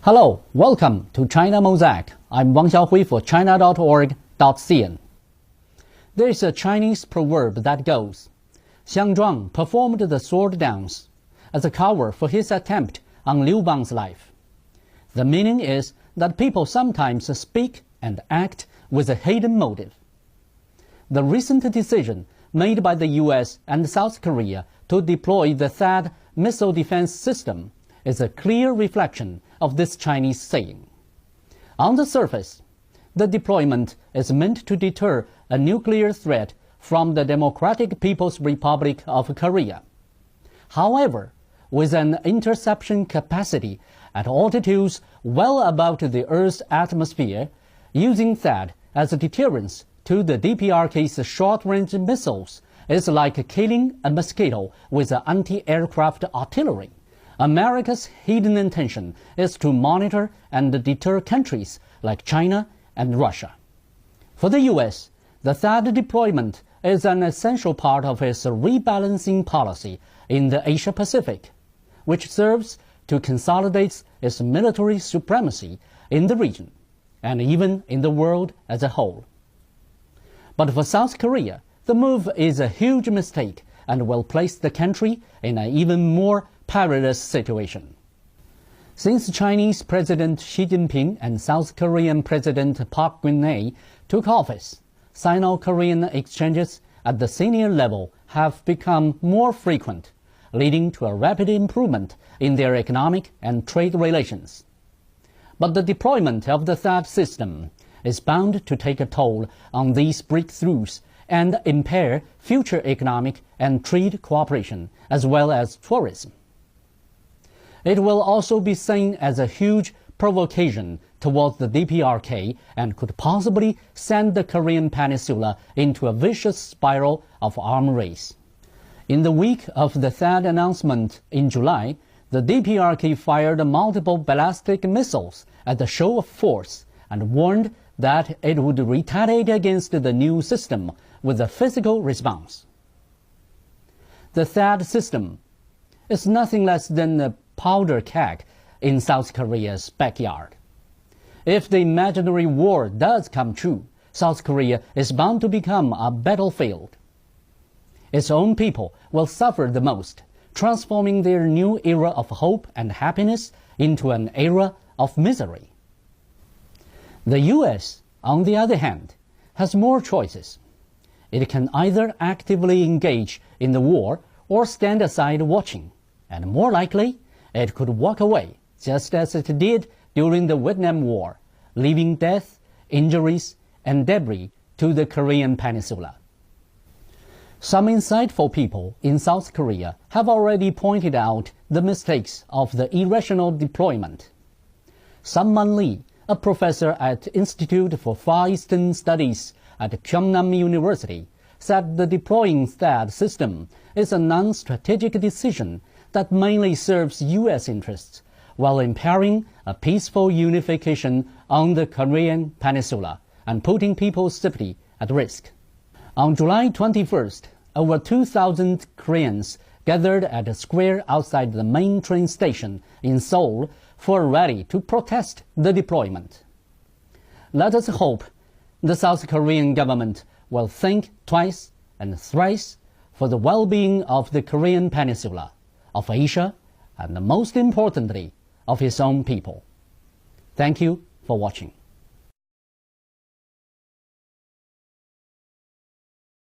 Hello, welcome to China Mosaic. I'm Wang Xiaohui for China.org.cn. There is a Chinese proverb that goes, Xiang Zhuang performed the sword dance as a cover for his attempt on Liu Bang's life. The meaning is that people sometimes speak and act with a hidden motive. The recent decision made by the US and South Korea to deploy the THAAD missile defense system is a clear reflection of this Chinese saying. On the surface, the deployment is meant to deter a nuclear threat from the Democratic People's Republic of Korea. However, with an interception capacity at altitudes well above the Earth's atmosphere, using THAAD as a deterrence to the DPRK's short-range missiles is like killing a mosquito with anti-aircraft artillery. America's hidden intention is to monitor and deter countries like China and Russia. For the U.S., the THAAD deployment is an essential part of its rebalancing policy in the Asia-Pacific, which serves to consolidate its military supremacy in the region and even in the world as a whole. But for South Korea, the move is a huge mistake and will place the country in an even more perilous situation. Since Chinese President Xi Jinping and South Korean President Park Geun-hye took office, Sino-Korean exchanges at the senior level have become more frequent, leading to a rapid improvement in their economic and trade relations. But the deployment of the THAAD system is bound to take a toll on these breakthroughs and impair future economic and trade cooperation, as well as tourism. It will also be seen as a huge provocation towards the DPRK and could possibly send the Korean Peninsula into a vicious spiral of arms race. In the week of the THAAD announcement in July, the DPRK fired multiple ballistic missiles as a show of force and warned that it would retaliate against the new system with a physical response. The THAAD system is nothing less than a powder keg in South Korea's backyard. If the imaginary war does come true, South Korea is bound to become a battlefield. Its own people will suffer the most, transforming their new era of hope and happiness into an era of misery. The US, on the other hand, has more choices. It can either actively engage in the war or stand aside watching, and more likely, it could walk away, just as it did during the Vietnam War, leaving death, injuries, and debris to the Korean Peninsula. Some insightful people in South Korea have already pointed out the mistakes of the irrational deployment. Sun-Man Lee, a professor at Institute for Far Eastern Studies at Kyungnam University, said the deploying THAAD system is a non-strategic decision that mainly serves U.S. interests, while impairing a peaceful unification on the Korean Peninsula and putting people's safety at risk. On July 21st, over 2,000 Koreans gathered at a square outside the main train station in Seoul for a rally to protest the deployment. Let us hope the South Korean government will think twice and thrice for the well-being of the Korean Peninsula, of Asia, and most importantly, of its own people. Thank you for watching.